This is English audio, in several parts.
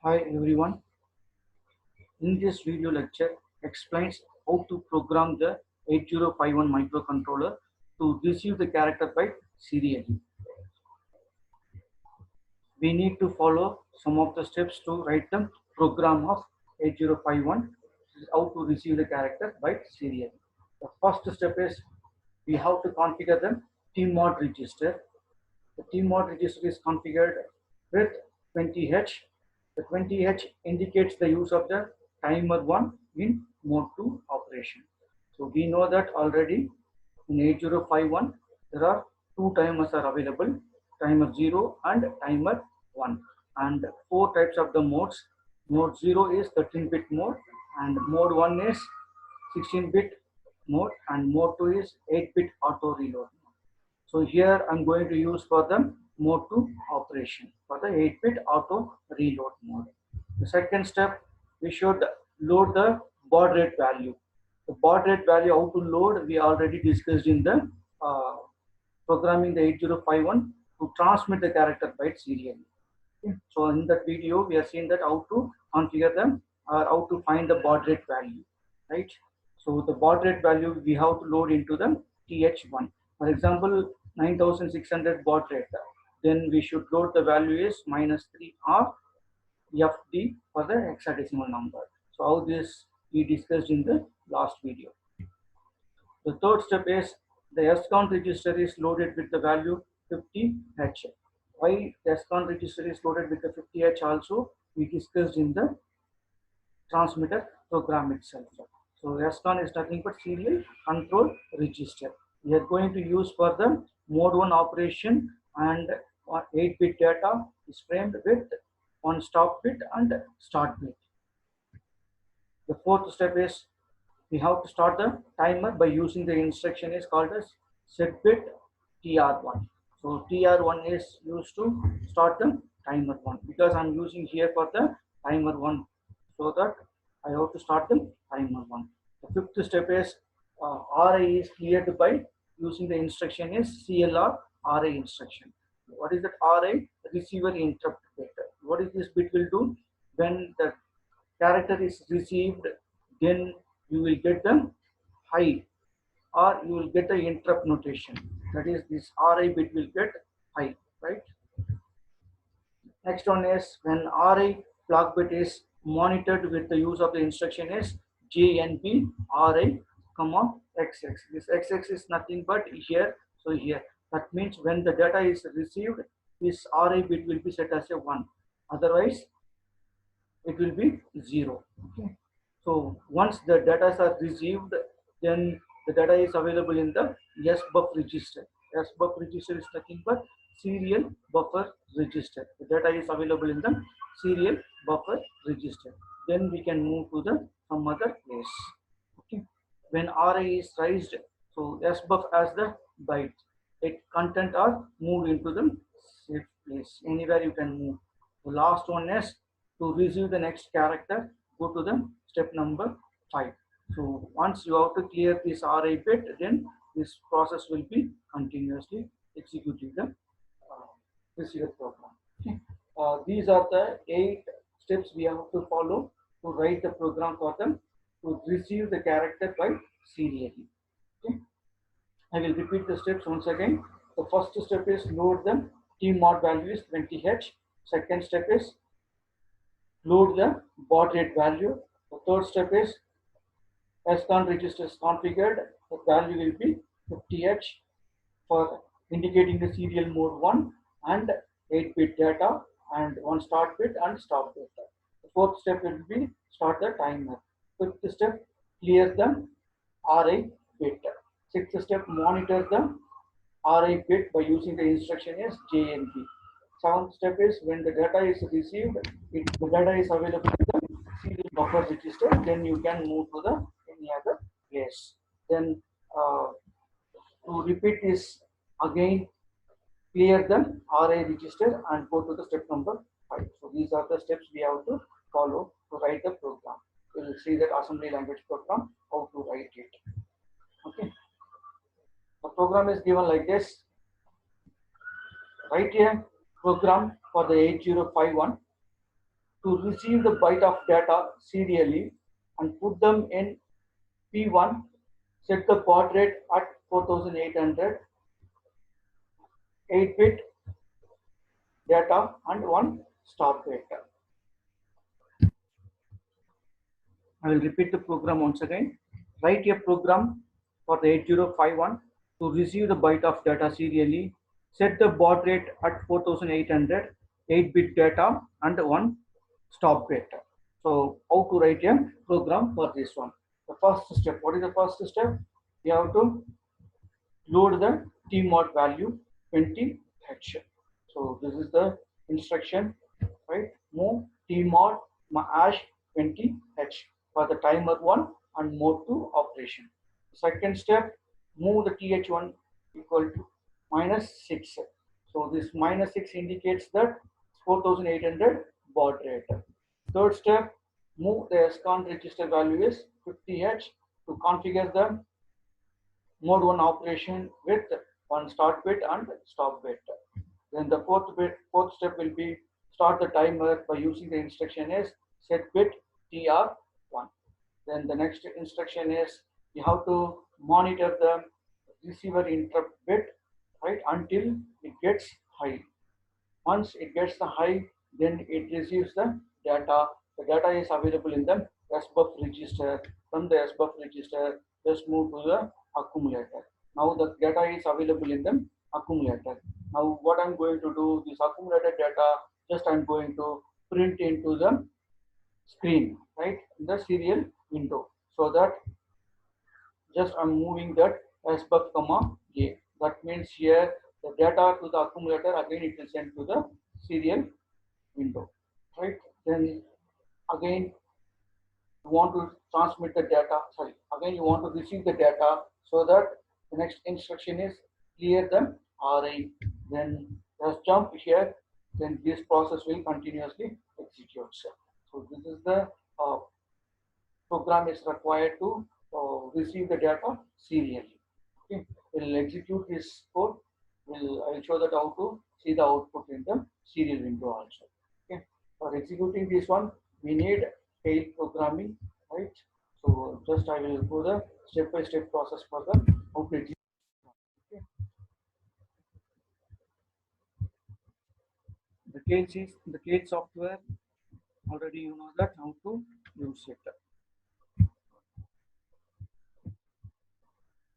Hi everyone. In this video lecture explains how to program the 8051 microcontroller to receive the character byte serially. We need to follow some of the steps to write the program of 8051, how to receive the character byte serially. The first step is we have to configure the TMOD register. The TMOD register is configured with 20H. The 20H indicates the use of the timer 1 in mode 2 operation. So we know that already in 8051 there are two timers are available, timer 0 and timer 1, and four types of the modes. Mode 0 is 13-bit mode, and mode 1 is 16-bit mode, and mode 2 is 8-bit auto reload. So here I'm going to use for the mode 2 operation for the 8-bit auto reload mode. The second step, we should load the baud rate value. The baud rate value, how to load, we already discussed in the programming the 8051 to transmit the character byte serially. Okay. So in that video, we are seeing that how to configure them or how to find the baud rate value, right? So the baud rate value we have to load into the TH1. For example, 9600 baud rate. Then we should load the value is -3 or FD for the hexadecimal number. So how this we discussed in the last video. The third step is the SCON register is loaded with the value 50H. Why the SCON register is loaded with the 50H also we discussed in the transmitter program itself. So SCON is nothing but serial control register. We are going to use for the mode 1 operation, and 8-bit data is framed with one stop bit and start bit. The fourth step is we have to start the timer by using the instruction is called as set bit TR1. So TR1 is used to start the timer 1, because I'm using here for the timer 1, so that I have to start the timer 1. The fifth step is RA is cleared by using the instruction is CLR RA instruction. What is that RA? Receiver interrupt bit. What is this bit will do? When the character is received, then you will get the high, or you will get the interrupt notation. That is, this RI bit will get high, right? Next one is when RI flag bit is monitored with the use of the instruction is JNB RI, XX. This XX is nothing but here. So here, that means when the data is received, this RI bit will be set as a 1. Otherwise, it will be 0. Okay. So once the data are received, then the data is available in the SBUF register. SBUF register is nothing but serial buffer register. The data is available in the serial buffer register. Then we can move to the some other place. Okay. When RA is raised, so SBUF as the byte, it content are moved into the safe place. Anywhere you can move. The last one is to receive the next character, go to the step number 5. So once you have to clear this RA bit, then this process will be continuously executing the receiver program. Okay. These are the 8 steps we have to follow to write the program for them to receive the character byte serially. Okay. I will repeat the steps once again. The first step is load the TMOD value is 20H. Second step is load the baud rate value. The third step is SCON register is configured. The value will be 50H for indicating the serial mode 1 and 8-bit data, and one start bit and stop bit. The fourth step will be start the timer. Fifth step, clear the RA bit. Sixth step, monitor the RA bit by using the instruction as JNB. Seventh step is when the data is received, the data is available in the serial buffer register, then you can move to the any other place. Then to repeat this again, clear the RA register and go to the step number 5. So these are the steps we have to follow to write the program. We will see that assembly language program, how to write it. Okay. The program is given like this. Write a program for the 8051 to receive the byte of data serially and put them in P1, set the baud rate at 4800, 8-bit data and one stop bit. I will repeat the program once again. Write a program for the 8051 to receive the byte of data serially, set the baud rate at 4800, 8-bit data and one stop bit. So how to write a program for this one? The first step, what is the first step? You have to load the tmod value 20h. So this is the instruction, right? Move tmod hash 20h for the timer 1 and mode 2 operation. Second step, move the th1 equal to -6. So this -6 indicates that 4800 baud rate. Third step, move the SCON register value is 50h to configure the mode 1 operation with one start bit and stop bit. Then the fourth step will be start the timer by using the instruction is set bit tr1. Then the next instruction is you have to monitor the receiver interrupt bit, right, until it gets high. Once it gets the high, then it receives the data. The data is available in the SBUF register. From the SBUF register, just move to the accumulator. Now the data is available in the accumulator. Now what I'm going to do, this accumulated data, just I'm going to print into the screen, right, in the serial window. So that just I'm moving that SBUF comma A. That means here the data to the accumulator, again it will send to the serial window, right? Then again you want to transmit the data, sorry, again you want to receive the data, so that the next instruction is clear the RI. Then just jump here, then this process will continuously execute. So this is the program is required to receive the data serially. Okay, we'll execute this code. I'll show that how to see the output in the serial window also. Okay, for executing this one, we need tail programming, right? So just I will go the step-by-step process for the how to execute. Okay. The tail software, already you know that how to use it.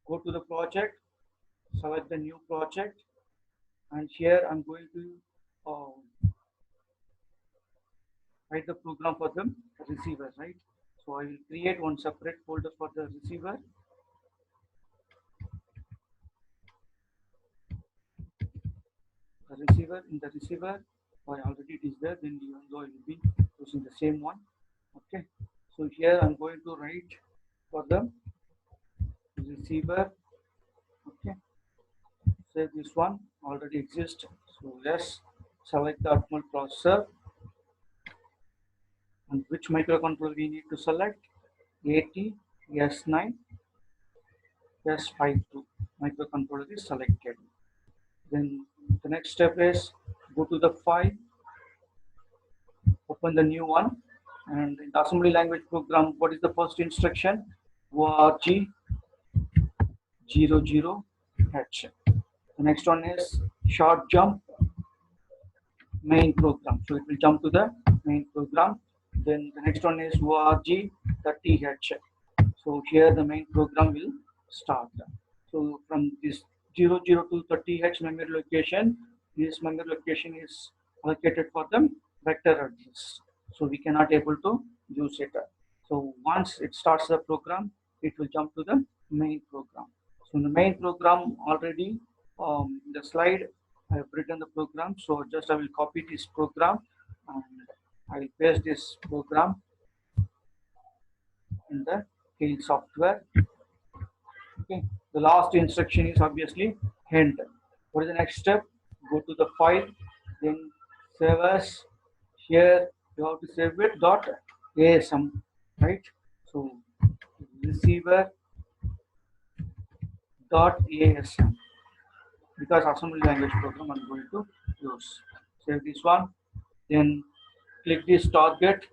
Go to the project, select the new project, and here I'm going to write the program for the receiver, right? So I will create one separate folder for the receiver. In the receiver, or already it is there, then even though I will be using the same one. Okay, so here I'm going to write for the receiver. Okay, say this one already exists, so yes, select the optimal processor, and which microcontroller we need to select. ATS9 S52 microcontroller is selected. Then the next step is go to the file, open the new one, and in the assembly language program, what is the first instruction? org 00h. The next one is short jump main program, so it will jump to the main program. Then the next one is org 30h. So here the main program will start. So from this 00 to 30h memory location, this memory location is allocated for the vector address. So we cannot able to use it. So once it starts the program, it will jump to the main program. So in the main program already, the slide I have written the program. So just I will copy this program and I will paste this program in the tail software. Okay, the last instruction is obviously end. What is the next step? Go to the file, then save as. Here you have to save it .asm, right? So receiver .asm, because assembly language program I'm going to use. Save this one, then click this target.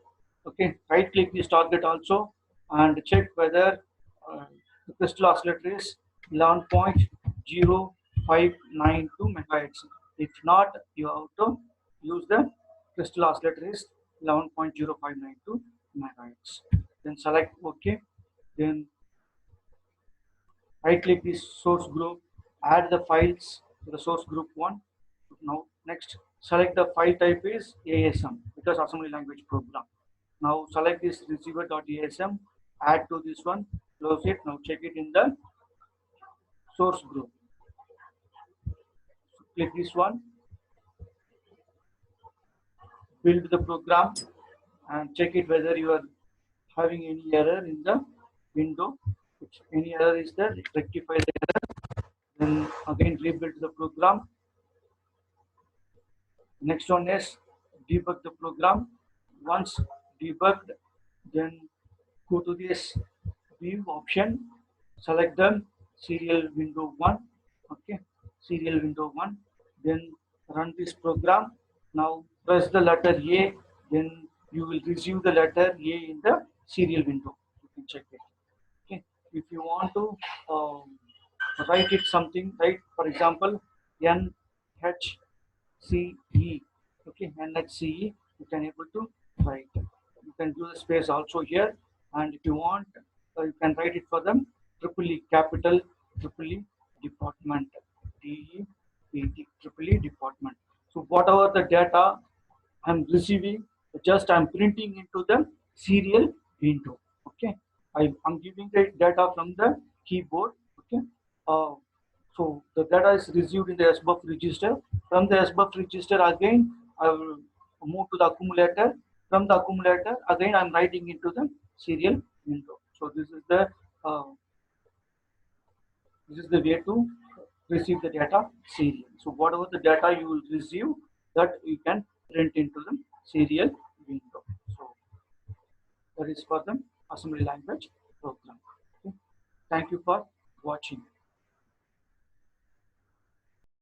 Okay, right click this target also and check whether the crystal oscillator is 11.0592 megahertz. If not, you have to use the crystal oscillator is 11.0592 megahertz. Then select OK. Then right click this source group, add the files to the source group one. Now next select the file type is ASM because assembly language program. Now select this receiver.asm, add to this one, close it. Now check it in the source group. So click this one, build the program and check it whether you are having any error in the window. If any error is there, rectify the error. Then again rebuild the program. Next one is debug the program. Once debugged, then go to this view option, select the serial window 1. Okay, serial window 1. Then run this program. Now press the letter A, then you will receive the letter A in the serial window. You can check it. Okay, if you want to write it something, right? For example, NH CE. Okay, NHCE, you can able to write. You can do the space also here, and if you want, you can write it for them. Triple E capital, Triple E department, DEPT, Triple E department. So whatever the data I'm receiving, just I'm printing into the serial window. Okay, I'm giving the data from the keyboard. Okay, uh, so the data is received in the SBUF register. From the SBUF register again, I will move to the accumulator. From the accumulator again, I'm writing into the serial window. So uh, this is the way to receive the data serial. So whatever the data you will receive, that you can print into the serial window. So that is for the assembly language program. Okay. Thank you for watching.